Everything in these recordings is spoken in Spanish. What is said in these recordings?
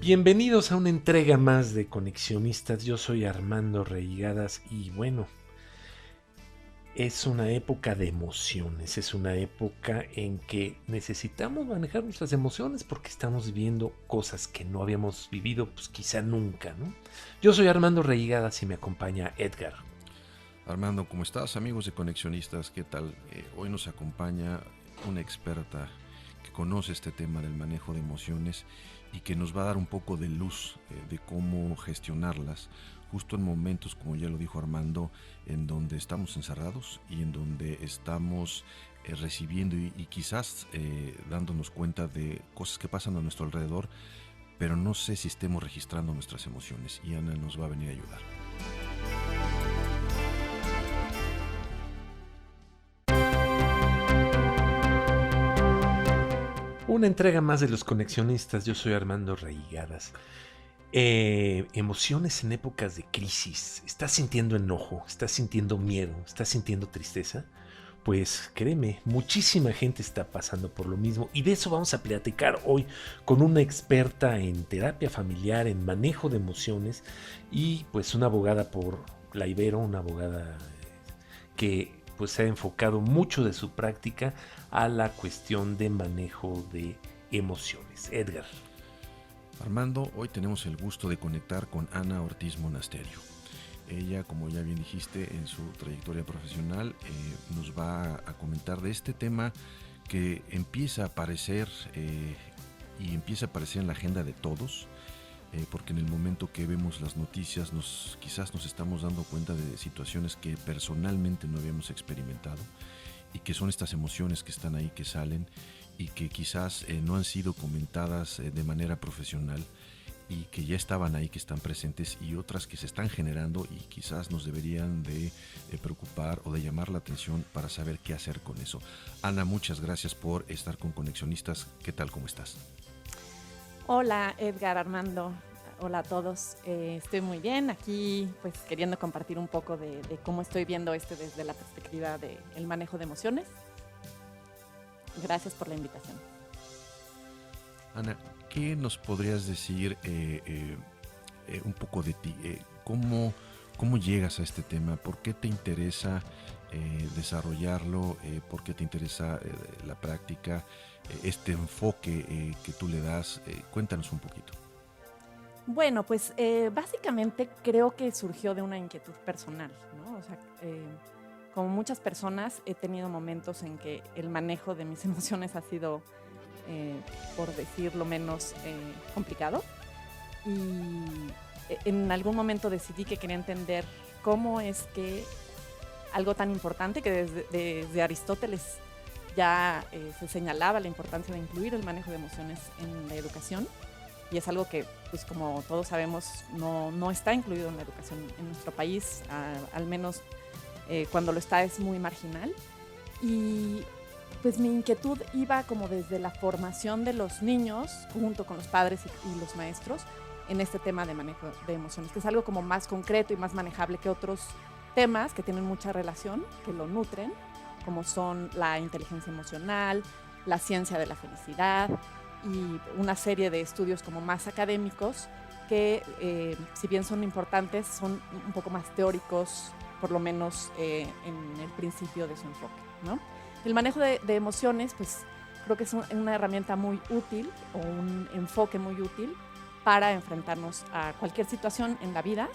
Bienvenidos a una entrega más de Conexionistas. Yo soy Armando Reigadas y bueno, es una época de emociones, es una época en que necesitamos manejar nuestras emociones porque estamos viviendo cosas que no habíamos vivido pues quizá nunca, ¿no? Yo soy Armando Reigadas y me acompaña Edgar. Armando, ¿cómo estás? Amigos de Conexionistas, ¿qué tal? Hoy nos acompaña una experta que conoce este tema del manejo de emociones y que nos va a dar un poco de luz de cómo gestionarlas justo en momentos, como ya lo dijo Armando, en donde estamos encerrados y en donde estamos recibiendo y quizás dándonos cuenta de cosas que pasan a nuestro alrededor, pero no sé si estemos registrando nuestras emociones, y Ana nos va a venir a ayudar. Una entrega más de los Conexionistas. Yo soy Armando Reigadas. Emociones en épocas de crisis. ¿Estás sintiendo enojo? ¿Estás sintiendo miedo? ¿Estás sintiendo tristeza? Pues créeme, muchísima gente está pasando por lo mismo y de eso vamos a platicar hoy con una experta en terapia familiar, en manejo de emociones y pues una abogada por la Ibero, una abogada que pues se ha enfocado mucho de su práctica a la cuestión de manejo de emociones. Edgar. Armando, hoy tenemos el gusto de conectar con Ana Ortiz Monasterio. Ella, como ya bien dijiste, en su trayectoria profesional nos va a comentar de este tema que empieza a aparecer y empieza a aparecer en la agenda de todos, porque en el momento que vemos las noticias quizás nos estamos dando cuenta de situaciones que personalmente no habíamos experimentado y que son estas emociones que están ahí, que salen y que quizás no han sido comentadas de manera profesional y que ya estaban ahí, que están presentes, y otras que se están generando y quizás nos deberían de preocupar o de llamar la atención para saber qué hacer con eso. Ana, muchas gracias por estar con Conexionistas. ¿Qué tal? ¿Cómo estás? Hola Edgar, Armando, hola a todos. Estoy muy bien aquí, pues queriendo compartir un poco de cómo estoy viendo desde la perspectiva del manejo de emociones. Gracias por la invitación. Ana, ¿qué nos podrías decir un poco de ti? ¿Cómo llegas a este tema? ¿Por qué te interesa desarrollarlo? ¿Por qué te interesa la práctica? Este enfoque que tú le das. Cuéntanos un poquito. Bueno, pues básicamente creo que surgió de una inquietud personal, ¿no? O sea, como muchas personas he tenido momentos en que el manejo de mis emociones ha sido, por decirlo menos, complicado. Y en algún momento decidí que quería entender cómo es que algo tan importante que desde Aristóteles ya se señalaba la importancia de incluir el manejo de emociones en la educación, y es algo que, pues como todos sabemos, no está incluido en la educación en nuestro país, al menos cuando lo está es muy marginal. Y pues mi inquietud iba como desde la formación de los niños, junto con los padres y los maestros, en este tema de manejo de emociones, que es algo como más concreto y más manejable que otros temas que tienen mucha relación, que lo nutren, como son la inteligencia emocional, la ciencia de la felicidad y una serie de estudios como más académicos que, si bien son importantes, son un poco más teóricos, por lo menos en el principio de su enfoque, ¿no? El manejo de emociones, pues creo que es una herramienta muy útil o un enfoque muy útil para enfrentarnos a cualquier situación en la vida.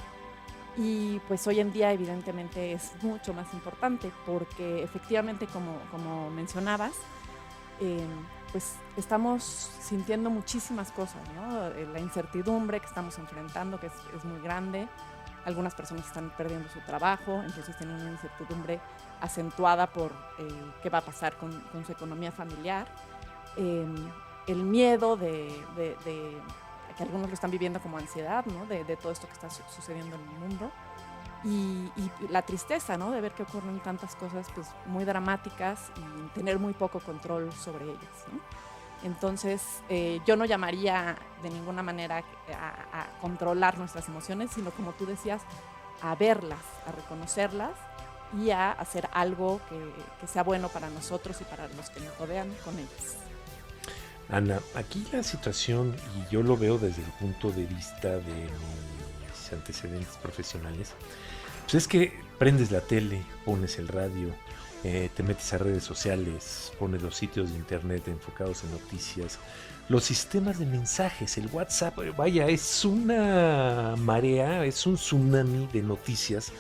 Y pues hoy en día evidentemente es mucho más importante porque efectivamente, como mencionabas, pues estamos sintiendo muchísimas cosas, ¿no? La incertidumbre que estamos enfrentando, que es muy grande. Algunas personas están perdiendo su trabajo, entonces tienen una incertidumbre acentuada por qué va a pasar con su economía familiar. El miedo de que algunos lo están viviendo como ansiedad, ¿no? De todo esto que está sucediendo en el mundo. Y la tristeza, ¿no? De ver que ocurren tantas cosas pues, muy dramáticas y tener muy poco control sobre ellas, ¿no? Entonces, yo no llamaría de ninguna manera a controlar nuestras emociones, sino, como tú decías, a verlas, a reconocerlas y a hacer algo que sea bueno para nosotros y para los que nos rodean con ellas. Ana, aquí la situación, y yo lo veo desde el punto de vista de mis antecedentes profesionales, pues es que prendes la tele, pones el radio, te metes a redes sociales, pones los sitios de internet enfocados en noticias, los sistemas de mensajes, el WhatsApp, vaya, es una marea, es un tsunami de noticias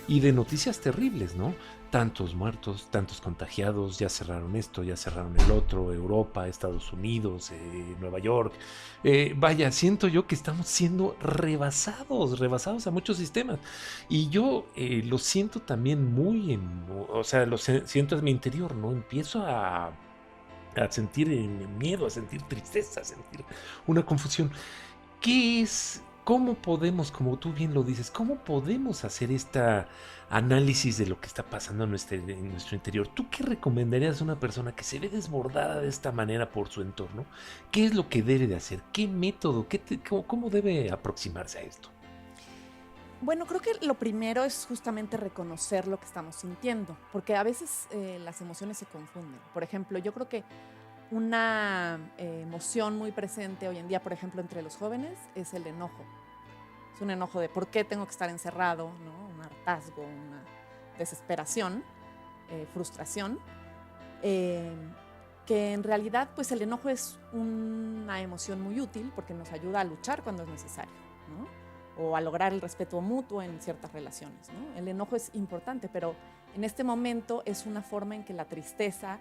y de noticias terribles, ¿no? Tantos muertos, tantos contagiados, ya cerraron esto, ya cerraron el otro, Europa, Estados Unidos, Nueva York. Vaya, siento yo que estamos siendo rebasados a muchos sistemas. Y yo lo siento también muy o sea, siento en mi interior, ¿no? Empiezo a sentir miedo, a sentir tristeza, a sentir una confusión. ¿Qué es? ¿Cómo podemos, como tú bien lo dices, cómo podemos hacer esta análisis de lo que está pasando en nuestro interior? ¿Tú qué recomendarías a una persona que se ve desbordada de esta manera por su entorno? ¿Qué es lo que debe de hacer? ¿Qué método? ¿Cómo debe aproximarse a esto? Bueno, creo que lo primero es justamente reconocer lo que estamos sintiendo, porque a veces las emociones se confunden. Por ejemplo, yo creo que una emoción muy presente hoy en día, por ejemplo, entre los jóvenes, es el enojo. Es un enojo de por qué tengo que estar encerrado, ¿no? Un hartazgo, una desesperación, frustración, que en realidad pues el enojo es una emoción muy útil porque nos ayuda a luchar cuando es necesario, ¿no? O a lograr el respeto mutuo en ciertas relaciones, ¿no? El enojo es importante, pero en este momento es una forma en que la tristeza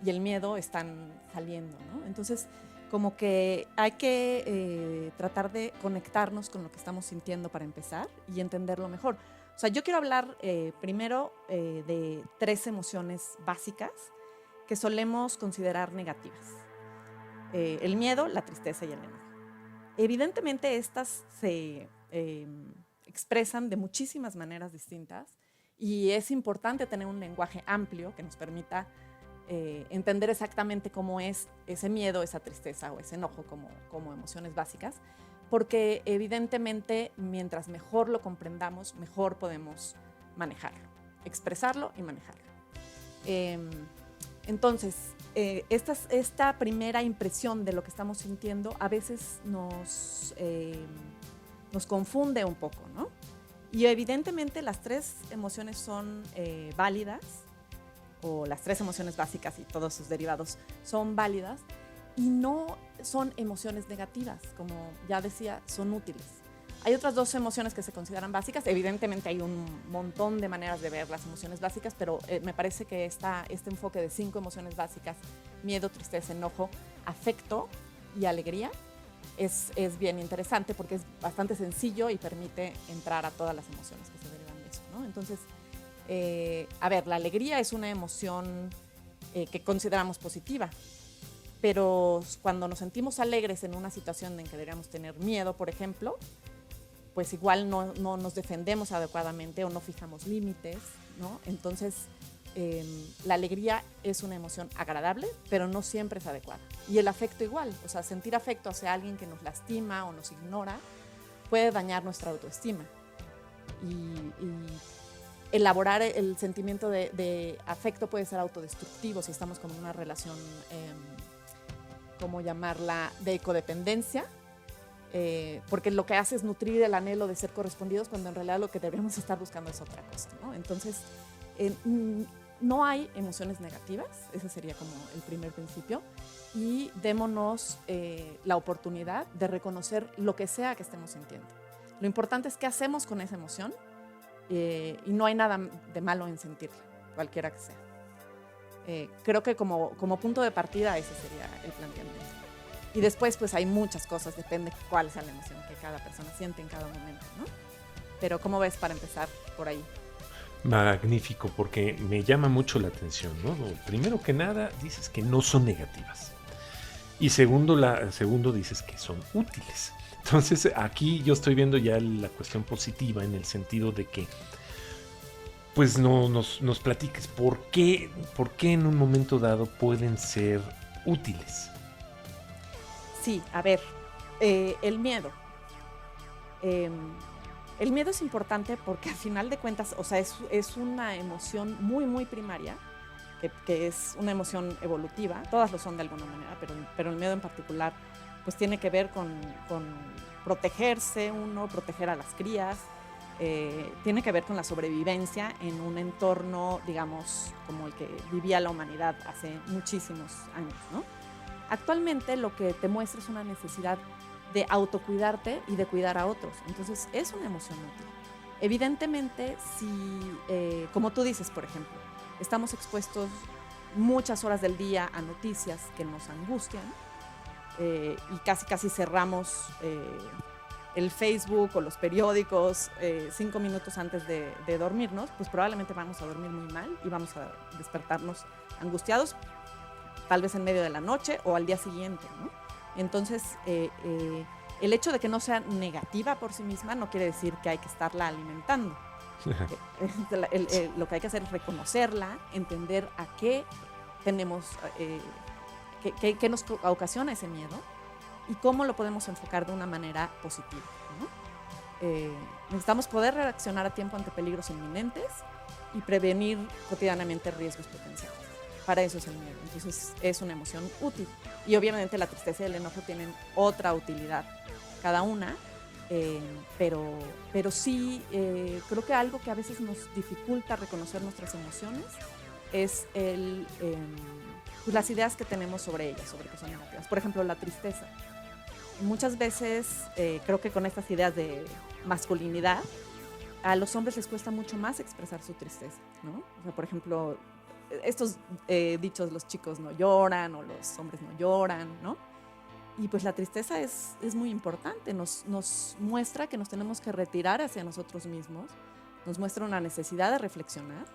y el miedo están saliendo, ¿no? Entonces, como que hay que tratar de conectarnos con lo que estamos sintiendo para empezar y entenderlo mejor. O sea, yo quiero hablar primero de 3 emociones básicas que solemos considerar negativas. El miedo, la tristeza y el enojo. Evidentemente, estas se expresan de muchísimas maneras distintas y es importante tener un lenguaje amplio que nos permita entender exactamente cómo es ese miedo, esa tristeza o ese enojo como emociones básicas, porque evidentemente mientras mejor lo comprendamos, mejor podemos manejarlo, expresarlo y manejarlo. Entonces, esta primera impresión de lo que estamos sintiendo a veces nos confunde un poco, ¿no? Y evidentemente las 3 emociones son válidas, o las 3 emociones básicas y todos sus derivados son válidas, y no son emociones negativas, como ya decía, son útiles. Hay otras 2 emociones que se consideran básicas. Evidentemente hay un montón de maneras de ver las emociones básicas, pero me parece que este enfoque de 5 emociones básicas, miedo, tristeza, enojo, afecto y alegría, es bien interesante porque es bastante sencillo y permite entrar a todas las emociones que se derivan de eso, ¿no? Entonces, a ver, la alegría es una emoción que consideramos positiva, pero cuando nos sentimos alegres en una situación en que deberíamos tener miedo, por ejemplo, pues igual no nos defendemos adecuadamente o no fijamos límites, ¿no? Entonces, la alegría es una emoción agradable, pero no siempre es adecuada. Y el afecto igual, o sea, sentir afecto hacia alguien que nos lastima o nos ignora puede dañar nuestra autoestima. Y elaborar el sentimiento de afecto puede ser autodestructivo si estamos con una relación, ¿cómo llamarla?, de codependencia, porque lo que hace es nutrir el anhelo de ser correspondidos cuando en realidad lo que deberíamos estar buscando es otra cosa, ¿no? Entonces, no hay emociones negativas, ese sería como el primer principio, y démonos la oportunidad de reconocer lo que sea que estemos sintiendo. Lo importante es qué hacemos con esa emoción, y no hay nada de malo en sentirla, cualquiera que sea. Creo que como punto de partida ese sería el planteamiento. Y después pues hay muchas cosas, depende cuál sea la emoción que cada persona siente en cada momento, ¿no? Pero ¿cómo ves para empezar por ahí? Magnífico, porque me llama mucho la atención, ¿no? Primero que nada, dices que no son negativas. Y segundo dices que son útiles. Entonces, aquí yo estoy viendo ya la cuestión positiva en el sentido de que, pues, nos platiques por qué en un momento dado pueden ser útiles. Sí, a ver, el miedo. El miedo es importante porque al final de cuentas, o sea, es una emoción muy, muy primaria que es una emoción evolutiva, todas lo son de alguna manera, pero el miedo en particular pues tiene que ver con protegerse uno, proteger a las crías, tiene que ver con la sobrevivencia en un entorno, digamos, como el que vivía la humanidad hace muchísimos años, ¿no? Actualmente lo que te muestra es una necesidad de autocuidarte y de cuidar a otros. Entonces, es una emoción útil. Evidentemente, si, como tú dices, por ejemplo, estamos expuestos muchas horas del día a noticias que nos angustian y casi cerramos el Facebook o los periódicos 5 minutos antes de dormirnos, pues probablemente vamos a dormir muy mal y vamos a despertarnos angustiados, tal vez en medio de la noche o al día siguiente, ¿no? Entonces, el hecho de que no sea negativa por sí misma no quiere decir que hay que estarla alimentando. Lo que hay que hacer es reconocerla, entender a qué tenemos, qué nos ocasiona ese miedo y cómo lo podemos enfocar de una manera positiva, ¿no? Necesitamos poder reaccionar a tiempo ante peligros inminentes y prevenir cotidianamente riesgos potenciales. Para eso es el miedo. Entonces es una emoción útil. Y obviamente la tristeza y el enojo tienen otra utilidad, cada una, pero sí creo que algo que a veces nos dificulta reconocer nuestras emociones es pues las ideas que tenemos sobre ellas, sobre que son negativas. Por ejemplo, la tristeza. Muchas veces creo que con estas ideas de masculinidad, a los hombres les cuesta mucho más expresar su tristeza, ¿no? O sea, por ejemplo, estos dichos, los chicos no lloran o los hombres no lloran, ¿no? Y pues la tristeza es muy importante, nos muestra que nos tenemos que retirar hacia nosotros mismos, nos muestra una necesidad de reflexionar.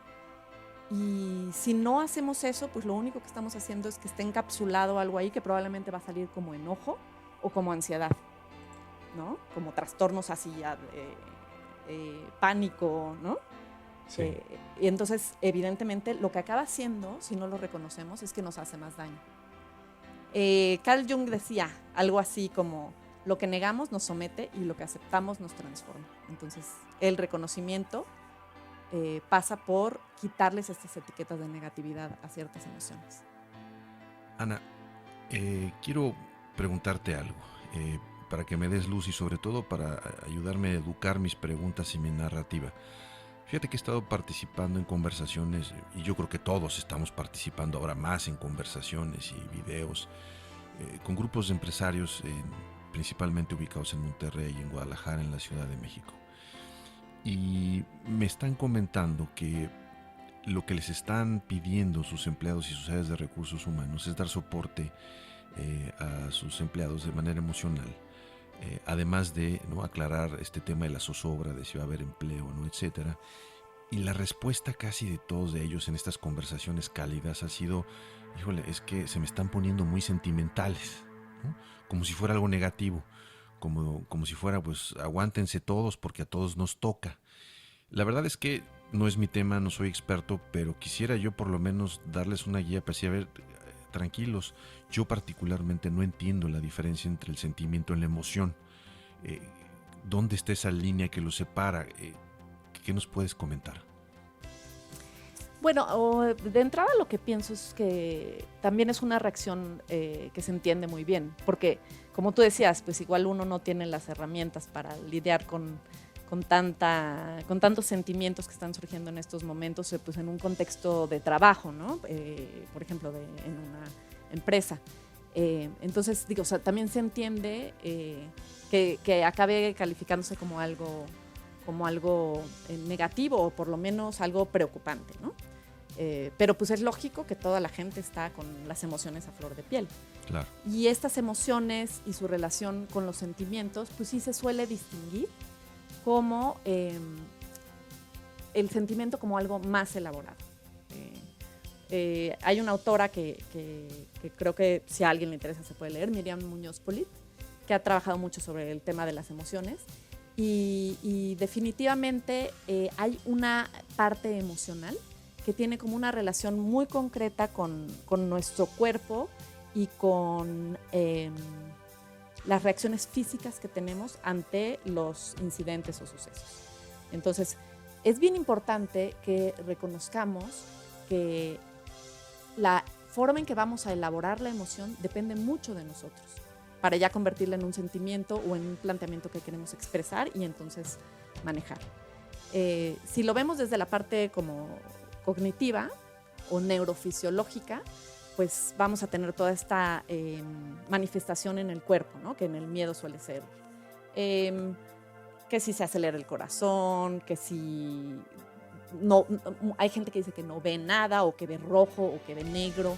Y si no hacemos eso, pues lo único que estamos haciendo es que esté encapsulado algo ahí que probablemente va a salir como enojo o como ansiedad, ¿no? Como trastornos así ya pánico, ¿no? Sí. Y entonces, evidentemente, lo que acaba haciendo, si no lo reconocemos, es que nos hace más daño. Carl Jung decía algo así como: lo que negamos nos somete y lo que aceptamos nos transforma. Entonces, el reconocimiento pasa por quitarles estas etiquetas de negatividad a ciertas emociones. Ana, quiero preguntarte algo para que me des luz y sobre todo para ayudarme a educar mis preguntas y mi narrativa. Fíjate que he estado participando en conversaciones y yo creo que todos estamos participando ahora más en conversaciones y videos con grupos de empresarios principalmente ubicados en Monterrey y en Guadalajara, en la Ciudad de México. Y me están comentando que lo que les están pidiendo sus empleados y sus áreas de recursos humanos es dar soporte a sus empleados de manera emocional, además de aclarar este tema de la zozobra, de si va a haber empleo, ¿no?, etcétera. Y la respuesta casi de todos de ellos en estas conversaciones cálidas ha sido: híjole, es que se me están poniendo muy sentimentales, ¿no? Como si fuera algo negativo, como si fuera, pues, aguántense todos porque a todos nos toca. La verdad es que no es mi tema, no soy experto, pero quisiera yo por lo menos darles una guía para decir: a ver, tranquilos, yo particularmente no entiendo la diferencia entre el sentimiento y la emoción. ¿Dónde está esa línea que los separa? ¿Qué nos puedes comentar? Bueno, de entrada lo que pienso es que también es una reacción que se entiende muy bien, porque como tú decías, pues igual uno no tiene las herramientas para lidiar con tantos sentimientos que están surgiendo en estos momentos, pues en un contexto de trabajo, ¿no? Por ejemplo, en una empresa. Entonces, digo, o sea, también se entiende que acabe calificándose como algo negativo o por lo menos algo preocupante, ¿no? Pero pues es lógico que toda la gente está con las emociones a flor de piel. Claro. Y estas emociones y su relación con los sentimientos, pues sí se suele distinguir como el sentimiento como algo más elaborado. Hay una autora que creo que si a alguien le interesa se puede leer, Miriam Muñoz Polit, que ha trabajado mucho sobre el tema de las emociones y definitivamente hay una parte emocional que tiene como una relación muy concreta con nuestro cuerpo y con las reacciones físicas que tenemos ante los incidentes o sucesos. Entonces, es bien importante que reconozcamos que forma en que vamos a elaborar la emoción depende mucho de nosotros, para ya convertirla en un sentimiento o en un planteamiento que queremos expresar y entonces manejar. Si lo vemos desde la parte como cognitiva o neurofisiológica, pues vamos a tener toda esta manifestación en el cuerpo, ¿no? Que en el miedo suele ser que si se acelera el corazón, que si no, hay gente que dice que no ve nada o que ve rojo o que ve negro.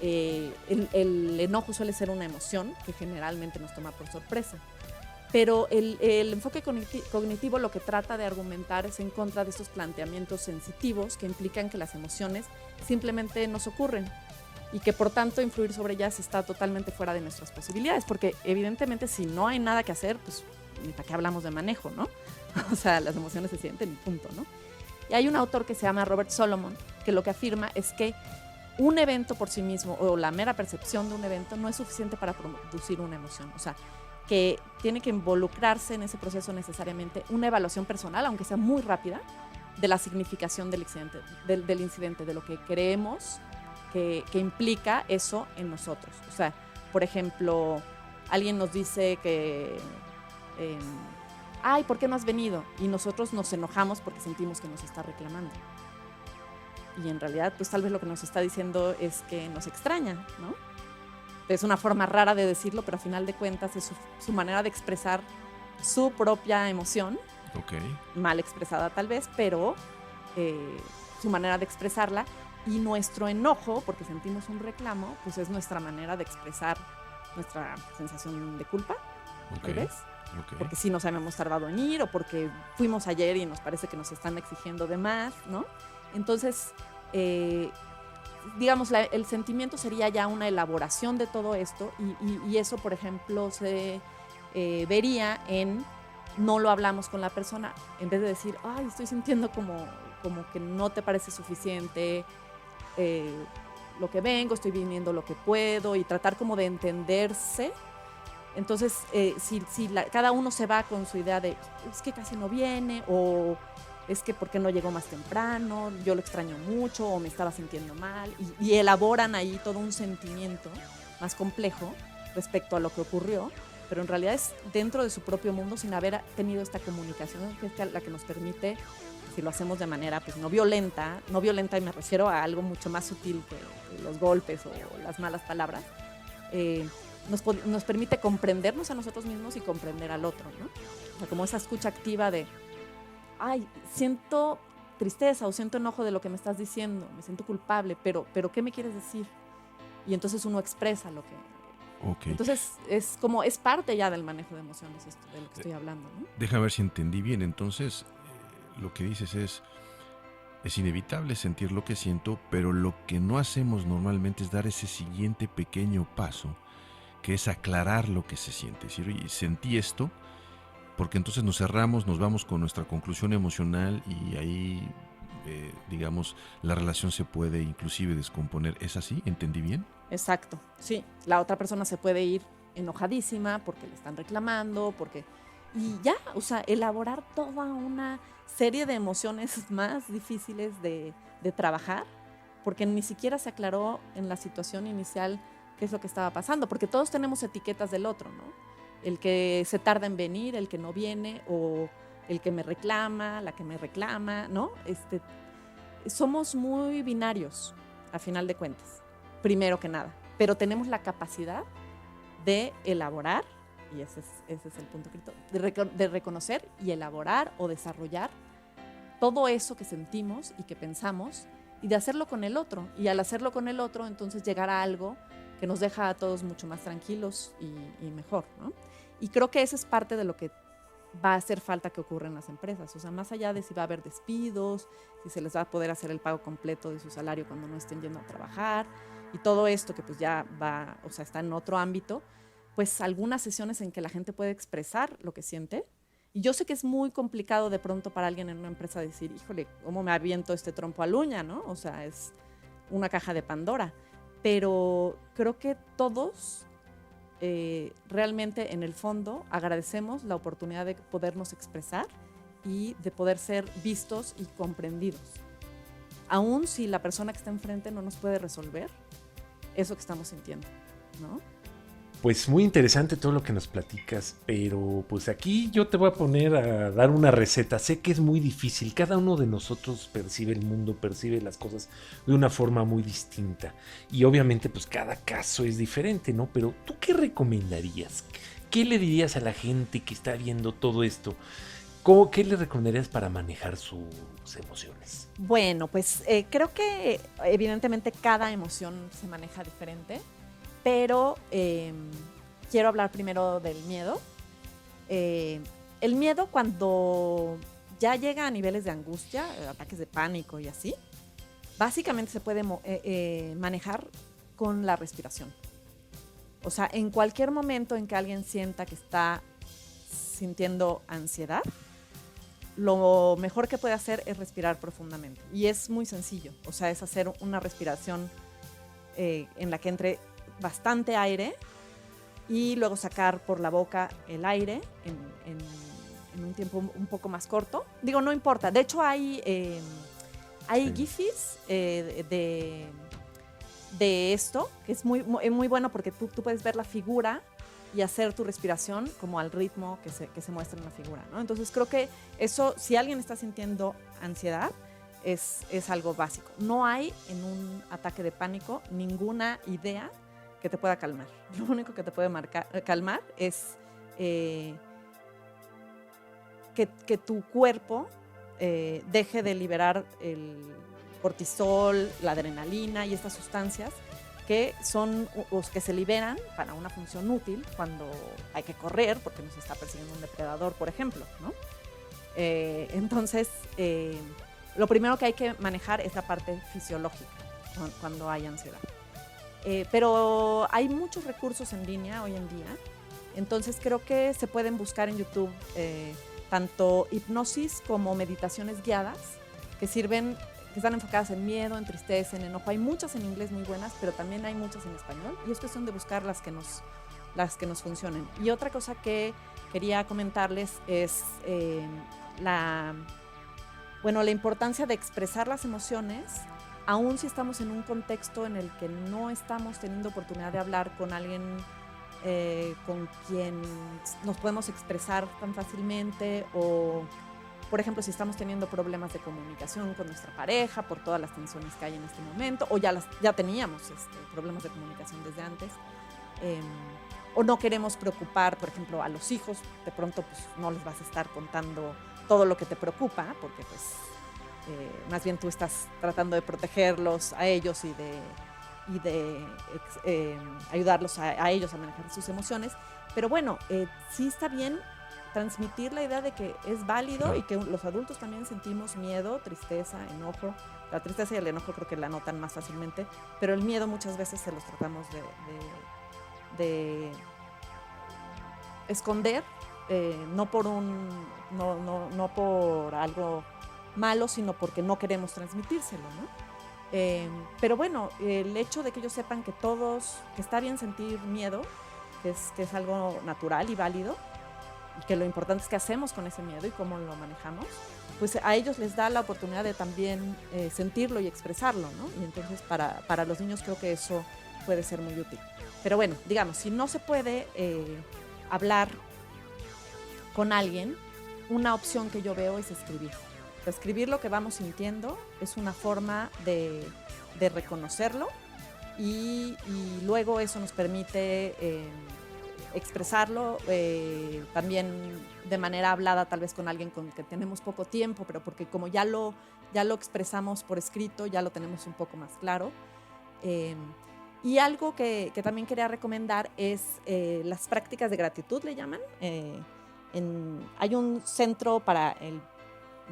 El enojo suele ser una emoción que generalmente nos toma por sorpresa. Pero el enfoque cognitivo lo que trata de argumentar es en contra de estos planteamientos sensitivos que implican que las emociones simplemente nos ocurren y que por tanto influir sobre ellas está totalmente fuera de nuestras posibilidades, porque evidentemente si no hay nada que hacer, pues ni para qué hablamos de manejo, ¿no? O sea, las emociones se sienten y punto, ¿no? Y hay un autor que se llama Robert Solomon que lo que afirma es que un evento por sí mismo o la mera percepción de un evento no es suficiente para producir una emoción. O sea, que tiene que involucrarse en ese proceso necesariamente una evaluación personal, aunque sea muy rápida, de la significación del incidente, de lo que creemos que implica eso en nosotros. O sea, por ejemplo, alguien nos dice que, ay, ¿por qué no has venido? Y nosotros nos enojamos porque sentimos que nos está reclamando. Y en realidad, pues tal vez lo que nos está diciendo es que nos extraña, ¿no? Es una forma rara de decirlo, pero a final de cuentas es su manera de expresar su propia emoción, mal expresada tal vez, pero su manera de expresarla. Y nuestro enojo, porque sentimos un reclamo, pues es nuestra manera de expresar nuestra sensación de culpa, tal vez. Porque sí nos habíamos tardado en ir, o porque fuimos ayer y nos parece que nos están exigiendo de más, ¿no? Entonces, digamos, el sentimiento sería ya una elaboración de todo esto y eso, por ejemplo, se vería en no lo hablamos con la persona. En vez de decir, ay, estoy sintiendo como que no te parece suficiente lo que vengo, estoy viniendo lo que puedo y tratar como de entenderse. Entonces, si cada uno se va con su idea de, es que casi no viene, o es que ¿por qué no llegó más temprano? Yo lo extraño mucho, o me estaba sintiendo mal, y elaboran ahí todo un sentimiento más complejo respecto a lo que ocurrió, pero en realidad es dentro de su propio mundo sin haber tenido esta comunicación, que es la que nos permite, si lo hacemos de manera pues no violenta y me refiero a algo mucho más sutil que los golpes o las malas palabras, nos permite comprendernos a nosotros mismos y comprender al otro, ¿no? O sea, como esa escucha activa de, ay, siento tristeza o siento enojo de lo que me estás diciendo, me siento culpable, pero ¿qué me quieres decir? Y entonces uno expresa lo que... Entonces es parte ya del manejo de emociones esto, de lo que estoy hablando, ¿no? Déjame ver si entendí bien. Entonces, lo que dices es inevitable sentir lo que siento, pero lo que no hacemos normalmente es dar ese siguiente pequeño paso, que es aclarar lo que se siente. Es decir, oye, sentí esto, porque entonces nos cerramos, nos vamos con nuestra conclusión emocional y ahí, digamos, la relación se puede inclusive descomponer. ¿Es así? ¿Entendí bien? Exacto, sí. La otra persona se puede ir enojadísima porque le están reclamando, y ya, o sea, elaborar toda una serie de emociones más difíciles de trabajar, porque ni siquiera se aclaró en la situación inicial qué es lo que estaba pasando, porque todos tenemos etiquetas del otro, ¿no? El que se tarda en venir, el que no viene, o el que me reclama, la que me reclama, ¿no? Somos muy binarios, a final de cuentas, primero que nada, pero tenemos la capacidad de elaborar, y ese es el punto crítico, de reconocer y elaborar o desarrollar todo eso que sentimos y que pensamos, y de hacerlo con el otro, y al hacerlo con el otro, entonces llegar a algo que nos deja a todos mucho más tranquilos y mejor, ¿no? Y creo que eso es parte de lo que va a hacer falta que ocurra en las empresas. O sea, más allá de si va a haber despidos, si se les va a poder hacer el pago completo de su salario cuando no estén yendo a trabajar, y todo esto que pues ya va, o sea, está en otro ámbito, pues algunas sesiones en que la gente puede expresar lo que siente. Y yo sé que es muy complicado de pronto para alguien en una empresa decir, híjole, ¿cómo me aviento este trompo a la uña, no? O sea, es una caja de Pandora. Pero creo que todos realmente en el fondo agradecemos la oportunidad de podernos expresar y de poder ser vistos y comprendidos. Aún si la persona que está enfrente no nos puede resolver, eso que estamos sintiendo, ¿no? Pues muy interesante todo lo que nos platicas, pero pues aquí yo te voy a poner a dar una receta. Sé que es muy difícil, cada uno de nosotros percibe el mundo, percibe las cosas de una forma muy distinta. Y obviamente pues cada caso es diferente, ¿no? Pero ¿tú qué recomendarías? ¿Qué le dirías a la gente que está viendo todo esto? ¿Qué le recomendarías para manejar sus emociones? Bueno, pues creo que evidentemente cada emoción se maneja diferente, pero quiero hablar primero del miedo. El miedo, cuando ya llega a niveles de angustia, ataques de pánico y así, básicamente se puede manejar con la respiración. O sea, en cualquier momento en que alguien sienta que está sintiendo ansiedad, lo mejor que puede hacer es respirar profundamente. Y es muy sencillo. O sea, es hacer una respiración en la que entre bastante aire y luego sacar por la boca el aire en un tiempo un poco más corto. Digo, no importa. De hecho, hay GIFs de esto, que es muy bueno porque tú puedes ver la figura y hacer tu respiración como al ritmo que se muestra en la figura, ¿no? Entonces creo que eso, si alguien está sintiendo ansiedad, es algo básico. No hay en un ataque de pánico ninguna idea que te pueda calmar. Lo único que te puede calmar es que tu cuerpo deje de liberar el cortisol, la adrenalina y estas sustancias que son los que se liberan para una función útil cuando hay que correr porque nos está persiguiendo un depredador, por ejemplo, ¿no? Entonces, lo primero que hay que manejar es la parte fisiológica cuando hay ansiedad. Pero hay muchos recursos en línea hoy en día, entonces creo que se pueden buscar en YouTube tanto hipnosis como meditaciones guiadas que sirven, que están enfocadas en miedo, en tristeza, en enojo. Hay muchas en inglés muy buenas, pero también hay muchas en español y es cuestión de buscar las que nos funcionen. Y otra cosa que quería comentarles es la importancia de expresar las emociones, aun si estamos en un contexto en el que no estamos teniendo oportunidad de hablar con alguien con quien nos podemos expresar tan fácilmente, o por ejemplo si estamos teniendo problemas de comunicación con nuestra pareja por todas las tensiones que hay en este momento, o ya teníamos problemas de comunicación desde antes, o no queremos preocupar, por ejemplo, a los hijos, de pronto pues no les vas a estar contando todo lo que te preocupa, porque pues más bien tú estás tratando de protegerlos a ellos y de ayudarlos a ellos a manejar sus emociones. Pero bueno, sí está bien transmitir la idea de que es válido, claro, y que los adultos también sentimos miedo, tristeza, enojo. La tristeza y el enojo creo que la notan más fácilmente, pero el miedo muchas veces se los tratamos de esconder, no por algo malo, sino porque no queremos transmitírselo, ¿no? Pero bueno, el hecho de que ellos sepan que está bien sentir miedo, que es algo natural y válido, y que lo importante es qué hacemos con ese miedo y cómo lo manejamos, pues a ellos les da la oportunidad de también sentirlo y expresarlo, ¿no? Y entonces para los niños creo que eso puede ser muy útil. Pero bueno, digamos, si no se puede hablar con alguien, una opción que yo veo es escribir. Escribir lo que vamos sintiendo es una forma de reconocerlo y luego eso nos permite expresarlo también de manera hablada, tal vez con alguien con que tenemos poco tiempo, pero porque como ya lo expresamos por escrito, ya lo tenemos un poco más claro. Y algo que también quería recomendar es las prácticas de gratitud, le llaman. Hay un centro para el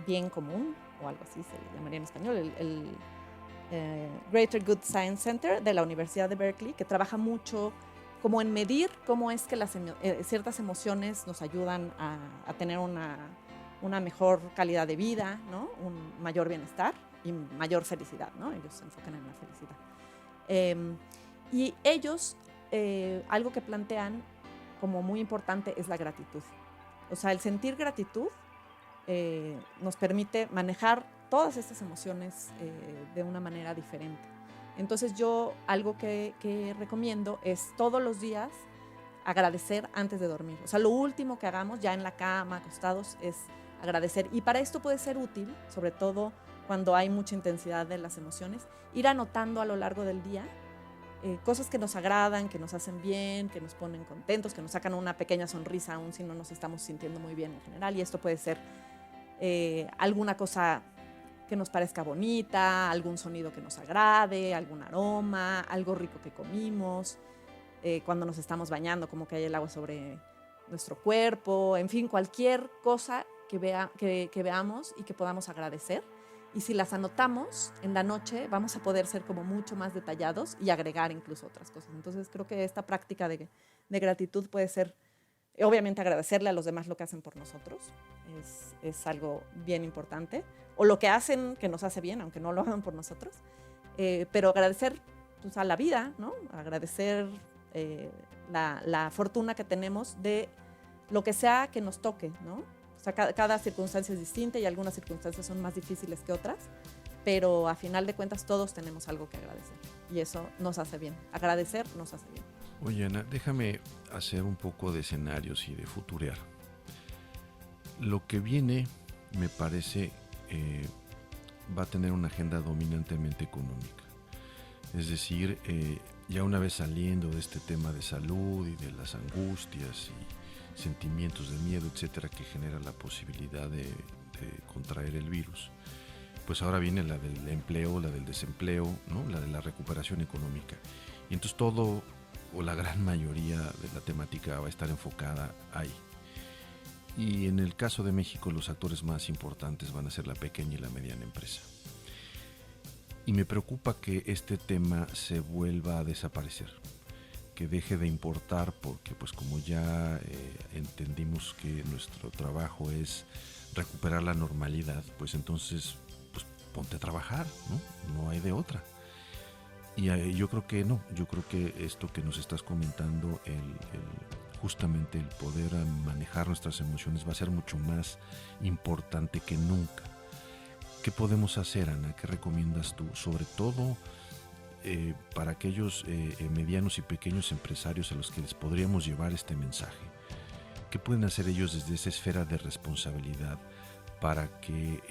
bien común, o algo así se le llamaría en español, el Greater Good Science Center de la Universidad de Berkeley, que trabaja mucho como en medir cómo es que ciertas emociones nos ayudan a tener una mejor calidad de vida, ¿no? Un mayor bienestar y mayor felicidad, ¿no? Ellos se enfocan en la felicidad. Y ellos, algo que plantean como muy importante es la gratitud. O sea, el sentir gratitud nos permite manejar todas estas emociones de una manera diferente. Entonces yo algo que recomiendo es todos los días agradecer antes de dormir. O sea, lo último que hagamos ya en la cama, acostados, es agradecer. Y para esto puede ser útil, sobre todo cuando hay mucha intensidad de las emociones, ir anotando a lo largo del día cosas que nos agradan, que nos hacen bien, que nos ponen contentos, que nos sacan una pequeña sonrisa aún si no nos estamos sintiendo muy bien en general. Y esto puede ser alguna cosa que nos parezca bonita, algún sonido que nos agrade, algún aroma, algo rico que comimos, cuando nos estamos bañando, como que hay el agua sobre nuestro cuerpo, en fin, cualquier cosa que veamos y que podamos agradecer. Y si las anotamos en la noche, vamos a poder ser como mucho más detallados y agregar incluso otras cosas. Entonces creo que esta práctica de gratitud puede ser, obviamente, agradecerle a los demás lo que hacen por nosotros. Es algo bien importante. O lo que hacen que nos hace bien, aunque no lo hagan por nosotros. Pero agradecer pues, a la vida, ¿no? Agradecer la fortuna que tenemos de lo que sea que nos toque, ¿no? O sea, cada circunstancia es distinta y algunas circunstancias son más difíciles que otras, pero a final de cuentas todos tenemos algo que agradecer y eso nos hace bien. Agradecer nos hace bien. Oye, Ana, déjame hacer un poco de escenarios y de futurear. Lo que viene, me parece, va a tener una agenda dominantemente económica. Es decir, ya una vez saliendo de este tema de salud y de las angustias y sentimientos de miedo, etcétera, que genera la posibilidad de contraer el virus, pues ahora viene la del empleo, la del desempleo, ¿no? La de la recuperación económica. Y entonces todo, o la gran mayoría de la temática va a estar enfocada ahí. Y en el caso de México, los actores más importantes van a ser la pequeña y la mediana empresa. Y me preocupa que este tema se vuelva a desaparecer, que deje de importar, porque pues como ya entendimos que nuestro trabajo es recuperar la normalidad, pues entonces pues ponte a trabajar, ¿no? No hay de otra. Y yo creo que no, yo creo que esto que nos estás comentando, justamente el poder manejar nuestras emociones va a ser mucho más importante que nunca. ¿Qué podemos hacer, Ana? ¿Qué recomiendas tú? Sobre todo para aquellos medianos y pequeños empresarios a los que les podríamos llevar este mensaje. ¿Qué pueden hacer ellos desde esa esfera de responsabilidad para que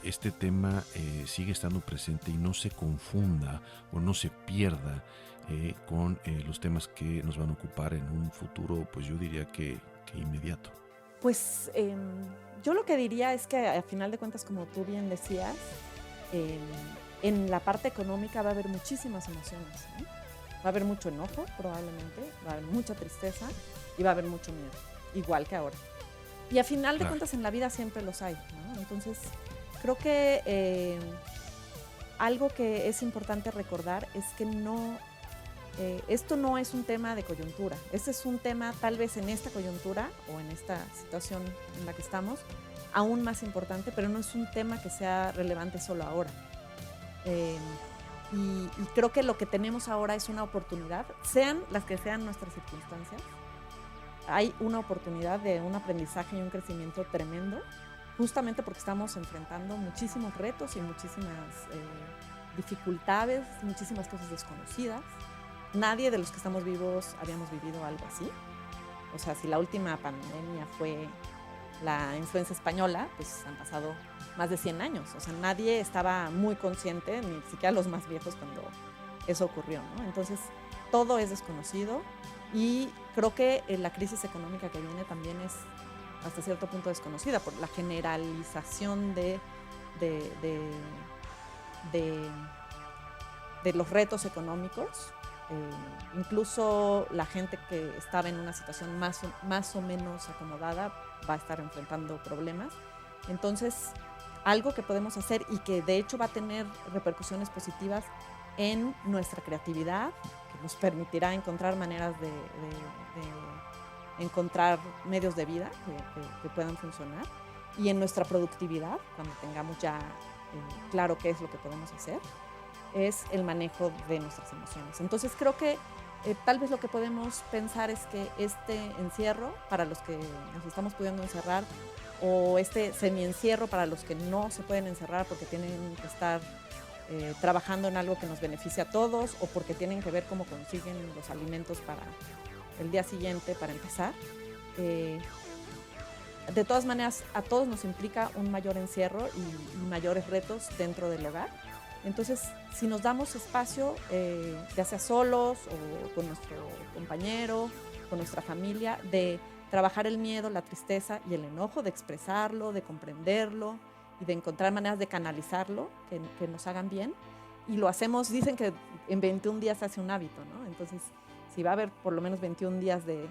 este tema siga estando presente y no se confunda o no se pierda con los temas que nos van a ocupar en un futuro, pues yo diría que inmediato? Pues yo lo que diría es que a final de cuentas, como tú bien decías, en la parte económica va a haber muchísimas emociones, ¿no? Va a haber mucho enojo probablemente, va a haber mucha tristeza y va a haber mucho miedo, igual que ahora. Y a final de cuentas en la vida siempre los hay, ¿no? Entonces creo que algo que es importante recordar es que esto no es un tema de coyuntura. Este es un tema tal vez en esta coyuntura o en esta situación en la que estamos aún más importante, pero no es un tema que sea relevante solo ahora. Y creo que lo que tenemos ahora es una oportunidad, sean las que sean nuestras circunstancias. Hay una oportunidad de un aprendizaje y un crecimiento tremendo, justamente porque estamos enfrentando muchísimos retos y muchísimas dificultades, muchísimas cosas desconocidas. Nadie de los que estamos vivos habíamos vivido algo así. O sea, si la última pandemia fue la influenza española, pues han pasado más de 100 años. O sea, nadie estaba muy consciente, ni siquiera los más viejos, cuando eso ocurrió, ¿no? Entonces, todo es desconocido y creo que la crisis económica que viene también es hasta cierto punto desconocida por la generalización de los retos económicos. Incluso la gente que estaba en una situación más o menos acomodada va a estar enfrentando problemas. Entonces, algo que podemos hacer y que de hecho va a tener repercusiones positivas en nuestra creatividad, que nos permitirá encontrar maneras de encontrar medios de vida que puedan funcionar, y en nuestra productividad, cuando tengamos ya claro qué es lo que podemos hacer, es el manejo de nuestras emociones. Entonces creo que tal vez lo que podemos pensar es que este encierro, para los que nos estamos pudiendo encerrar, o este semiencierro para los que no se pueden encerrar porque tienen que estar trabajando en algo que nos beneficia a todos o porque tienen que ver cómo consiguen los alimentos para el día siguiente, para empezar. De todas maneras, a todos nos implica un mayor encierro y mayores retos dentro del hogar. Entonces, si nos damos espacio, ya sea solos o con nuestro compañero, con nuestra familia, de trabajar el miedo, la tristeza y el enojo, de expresarlo, de comprenderlo y de encontrar maneras de canalizarlo que nos hagan bien. Y lo hacemos, dicen que en 21 días se hace un hábito, ¿no? Entonces, si va a haber por lo menos 21 días de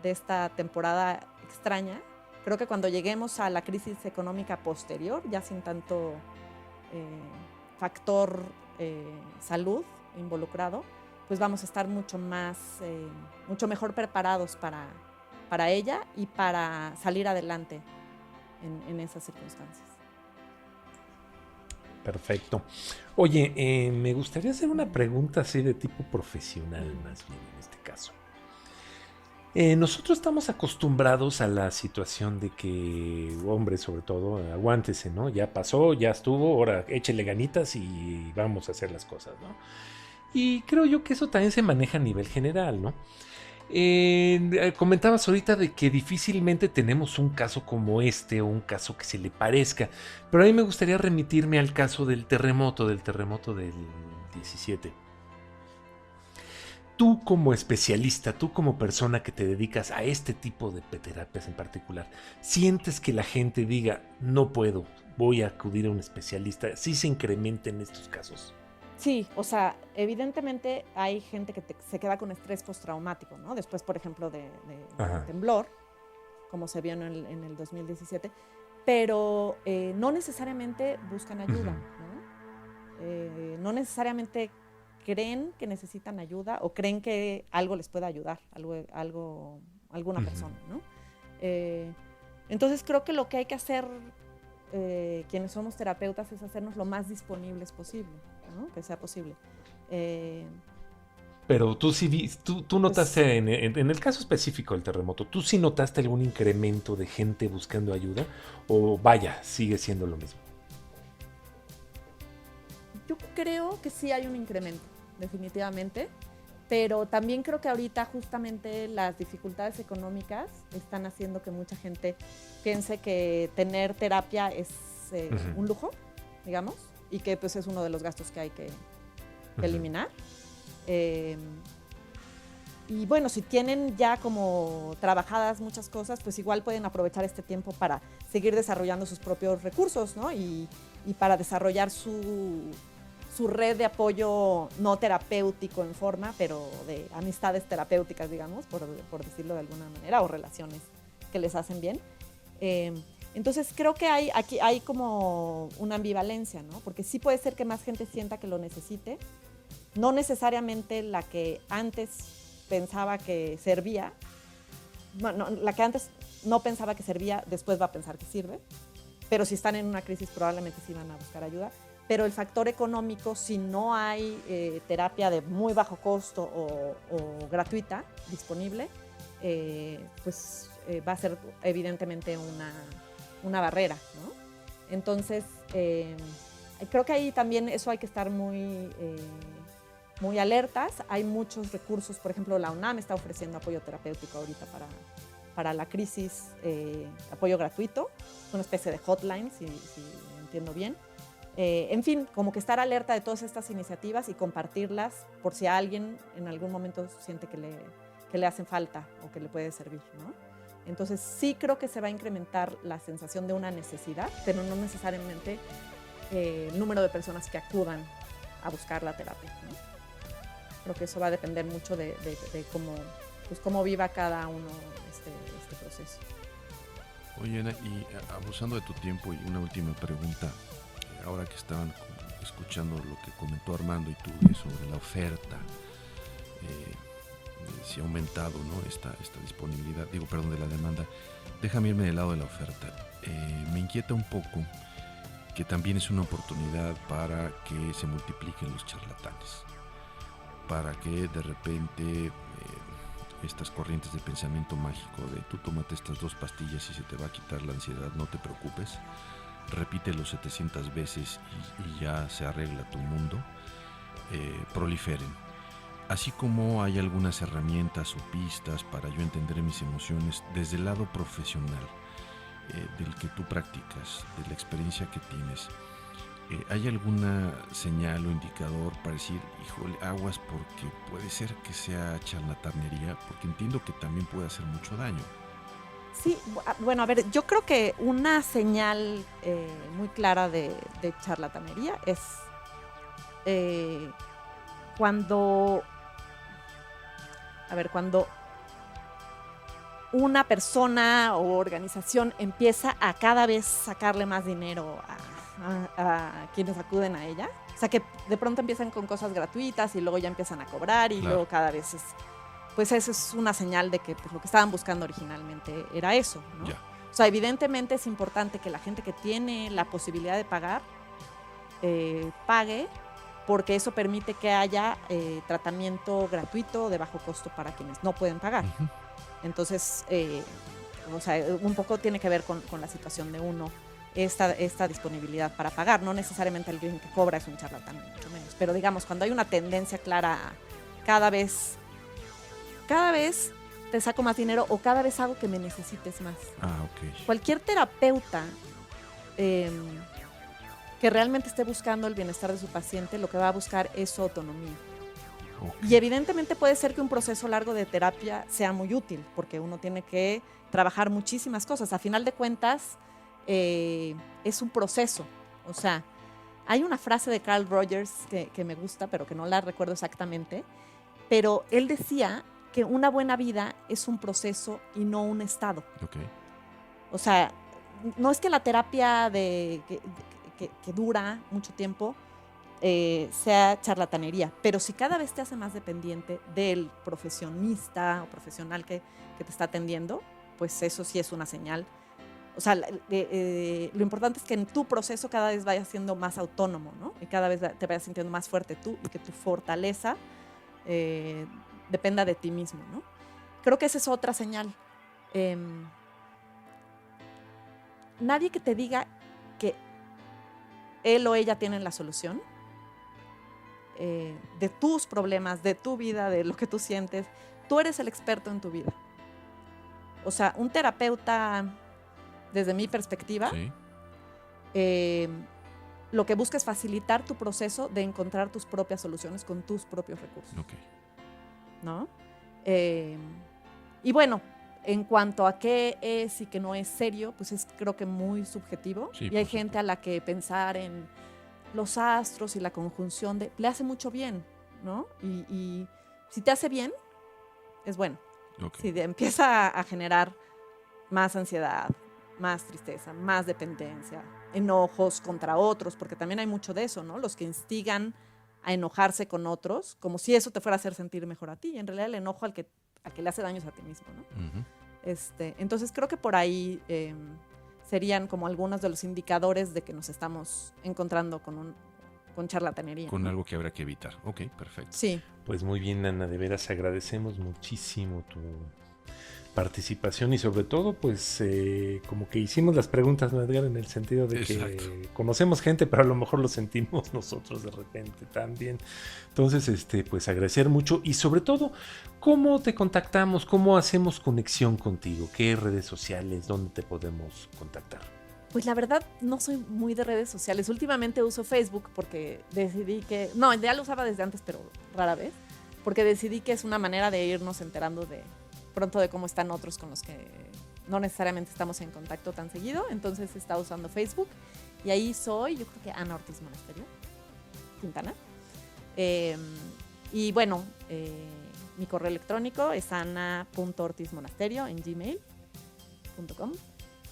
esta temporada extraña, creo que cuando lleguemos a la crisis económica posterior, ya sin tanto factor salud involucrado, pues vamos a estar mucho mejor preparados para ella y para salir adelante en esas circunstancias. Perfecto. Oye, me gustaría hacer una pregunta así de tipo profesional, más bien en este caso. Nosotros estamos acostumbrados a la situación de que, hombre, sobre todo, aguántese, ¿no? Ya pasó, ya estuvo, ahora échele ganitas y vamos a hacer las cosas, ¿no? Y creo yo que eso también se maneja a nivel general, ¿no? Comentabas ahorita de que difícilmente tenemos un caso como este o un caso que se le parezca, pero a mí me gustaría remitirme al caso del terremoto del 17. Tú como especialista, tú como persona que te dedicas a este tipo de terapias en particular, ¿sientes que la gente diga, no puedo, voy a acudir a un especialista? ¿Sí se incrementa en estos casos? Sí, o sea, evidentemente hay gente que se queda con estrés postraumático, ¿no? Después, por ejemplo, de temblor, como se vio en el 2017, pero no necesariamente buscan ayuda, ¿no? No necesariamente creen que necesitan ayuda o creen que algo les puede ayudar, alguna persona, ¿no? Entonces creo que lo que hay que hacer quienes somos terapeutas es hacernos lo más disponibles posible, ¿no? Que sea posible. Pero tú notaste, pues, en el caso específico del terremoto, ¿tú sí notaste algún incremento de gente buscando ayuda? ¿O vaya, sigue siendo lo mismo? Yo creo que sí hay un incremento, definitivamente, pero también creo que ahorita justamente las dificultades económicas están haciendo que mucha gente piense que tener terapia es un lujo, digamos, y que pues es uno de los gastos que hay que eliminar. Y bueno, si tienen ya como trabajadas muchas cosas, pues igual pueden aprovechar este tiempo para seguir desarrollando sus propios recursos, ¿no? Y para desarrollar su red de apoyo no terapéutico en forma, pero de amistades terapéuticas, digamos, por decirlo de alguna manera, o relaciones que les hacen bien. Entonces creo que aquí hay como una ambivalencia, ¿no? Porque sí puede ser que más gente sienta que lo necesite, no necesariamente la que antes pensaba que servía, bueno, la que antes no pensaba que servía, después va a pensar que sirve, pero si están en una crisis probablemente sí van a buscar ayuda. Pero el factor económico, si no hay terapia de muy bajo costo o gratuita disponible, pues va a ser evidentemente una barrera, ¿no? Entonces, creo que ahí también eso hay que estar muy alertas. Hay muchos recursos, por ejemplo, la UNAM está ofreciendo apoyo terapéutico ahorita para la crisis, apoyo gratuito, es una especie de hotline, si entiendo bien. En fin, como que estar alerta de todas estas iniciativas y compartirlas por si a alguien en algún momento siente que le hacen falta o que le puede servir, ¿no? Entonces sí creo que se va a incrementar la sensación de una necesidad, pero no necesariamente el número de personas que acudan a buscar la terapia, ¿no? Creo que eso va a depender mucho de cómo viva cada uno este proceso. Oye, Ana, y abusando de tu tiempo, y una última pregunta. Ahora que estaban escuchando lo que comentó Armando y tú sobre la oferta, si ha aumentado, ¿no? esta disponibilidad, de la demanda, déjame irme del lado de la oferta. Me inquieta un poco que también es una oportunidad para que se multipliquen los charlatanes, para que de repente estas corrientes de pensamiento mágico de tú tómate estas 2 pastillas y se te va a quitar la ansiedad, no te preocupes, repítelo 700 veces y ya se arregla tu mundo, proliferen. Así como hay algunas herramientas o pistas para yo entender mis emociones desde el lado profesional, del que tú practicas, de la experiencia que tienes, ¿hay alguna señal o indicador para decir, híjole, aguas, porque puede ser que sea charlatanería? Porque entiendo que también puede hacer mucho daño. Sí, bueno, a ver, yo creo que una señal muy clara de charlatanería es cuando una persona o organización empieza a cada vez sacarle más dinero a quienes acuden a ella. O sea, que de pronto empiezan con cosas gratuitas y luego ya empiezan a cobrar y luego cada vez pues eso es una señal de que pues, lo que estaban buscando originalmente era eso, ¿no? Ya. O sea, evidentemente es importante que la gente que tiene la posibilidad de pagar, pague, porque eso permite que haya tratamiento gratuito de bajo costo para quienes no pueden pagar. Uh-huh. Entonces, o sea, un poco tiene que ver con la situación de uno, esta disponibilidad para pagar. No necesariamente alguien que cobra es un charlatán, mucho menos. Pero digamos, cuando hay una tendencia clara a cada vez te saco más dinero o cada vez hago que me necesites más. Ok. Cualquier terapeuta que realmente esté buscando el bienestar de su paciente, lo que va a buscar es su autonomía. Okay. Y evidentemente puede ser que un proceso largo de terapia sea muy útil, porque uno tiene que trabajar muchísimas cosas. A final de cuentas, es un proceso. O sea, hay una frase de Carl Rogers que me gusta, pero que no la recuerdo exactamente, pero él decía que una buena vida es un proceso y no un estado. Okay. O sea, no es que la terapia que dura mucho tiempo sea charlatanería, pero si cada vez te hace más dependiente del profesionista o profesional que te está atendiendo, pues eso sí es una señal. O sea, lo importante es que en tu proceso cada vez vayas siendo más autónomo, ¿no? Y cada vez te vayas sintiendo más fuerte tú y que tu fortaleza dependa de ti mismo, ¿no? Creo que esa es otra señal. Nadie que te diga que él o ella tienen la solución de tus problemas, de tu vida, de lo que tú sientes. Tú eres el experto en tu vida. O sea, un terapeuta, desde mi perspectiva, sí, lo que busca es facilitar tu proceso de encontrar tus propias soluciones con tus propios recursos. Okay. ¿No? Y bueno, en cuanto a qué es y qué no es serio, pues es creo que muy subjetivo. Sí, y hay gente a la que pensar en los astros y la conjunción le hace mucho bien, ¿no? Y si te hace bien, es bueno. Okay. Si te empieza a generar más ansiedad, más tristeza, más dependencia, enojos contra otros, porque también hay mucho de eso, ¿no? Los que instigan a enojarse con otros, como si eso te fuera a hacer sentir mejor a ti. Y en realidad el enojo al que le hace daño es a ti mismo, ¿no? Uh-huh. Entonces creo que por ahí serían como algunos de los indicadores de que nos estamos encontrando con charlatanería. Con ¿no? algo que habrá que evitar. Ok, perfecto. Sí. Pues muy bien, Ana, de veras agradecemos muchísimo tu participación y sobre todo pues como que hicimos las preguntas, ¿no, Edgar? En el sentido de Exacto. que conocemos gente, pero a lo mejor lo sentimos nosotros de repente también. Entonces, pues agradecer mucho y sobre todo, ¿cómo te contactamos? ¿Cómo hacemos conexión contigo? ¿Qué redes sociales? ¿Dónde te podemos contactar? Pues la verdad no soy muy de redes sociales. Últimamente uso Facebook porque decidí que... No, ya lo usaba desde antes, pero rara vez. Porque decidí que es una manera de irnos enterando pronto de cómo están otros con los que no necesariamente estamos en contacto tan seguido. Entonces he estado usando Facebook y ahí soy, yo creo que Ana Ortiz Monasterio, Quintana. Y bueno, mi correo electrónico es ana.ortizmonasterio en gmail.com.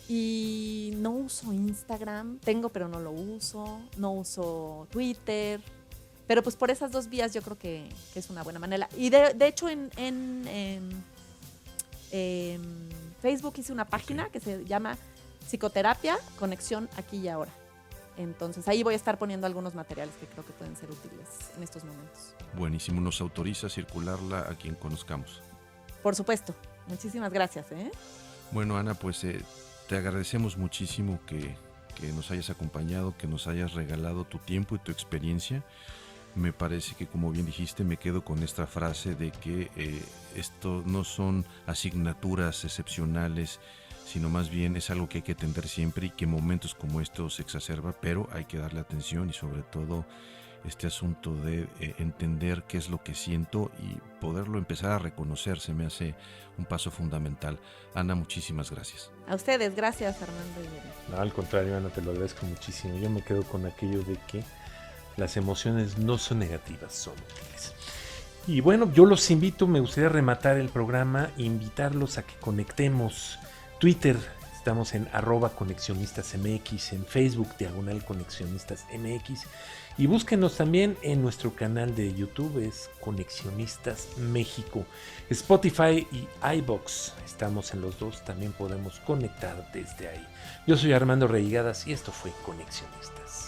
Y no uso Instagram, tengo pero no lo uso, no uso Twitter, pero pues por esas dos vías yo creo que es una buena manera. Y de hecho en Facebook hice una página que se llama Psicoterapia, Conexión Aquí y Ahora. Entonces ahí voy a estar poniendo algunos materiales que creo que pueden ser útiles en estos momentos. Buenísimo, ¿nos autoriza a circularla a quien conozcamos? Por supuesto, muchísimas gracias. Bueno, Ana, pues te agradecemos muchísimo que que nos hayas acompañado, que nos hayas regalado tu tiempo y tu experiencia. Me parece que, como bien dijiste, me quedo con esta frase de que esto no son asignaturas excepcionales, sino más bien es algo que hay que atender siempre y que en momentos como estos se exacerba, pero hay que darle atención y sobre todo este asunto de entender qué es lo que siento y poderlo empezar a reconocer se me hace un paso fundamental. Ana, muchísimas gracias. A ustedes, gracias Armando y Miriam. No, al contrario, Ana, te lo agradezco muchísimo. Yo me quedo con aquello de que las emociones no son negativas, son útiles. Y bueno, yo los invito, me gustaría rematar el programa, invitarlos a que conectemos. Twitter, estamos en @conexionistasmx, en Facebook, /conexionistasmx, y búsquenos también en nuestro canal de YouTube, es Conexionistas México. Spotify y iVoox, estamos en los dos, también podemos conectar desde ahí. Yo soy Armando Reigadas y esto fue Conexionistas.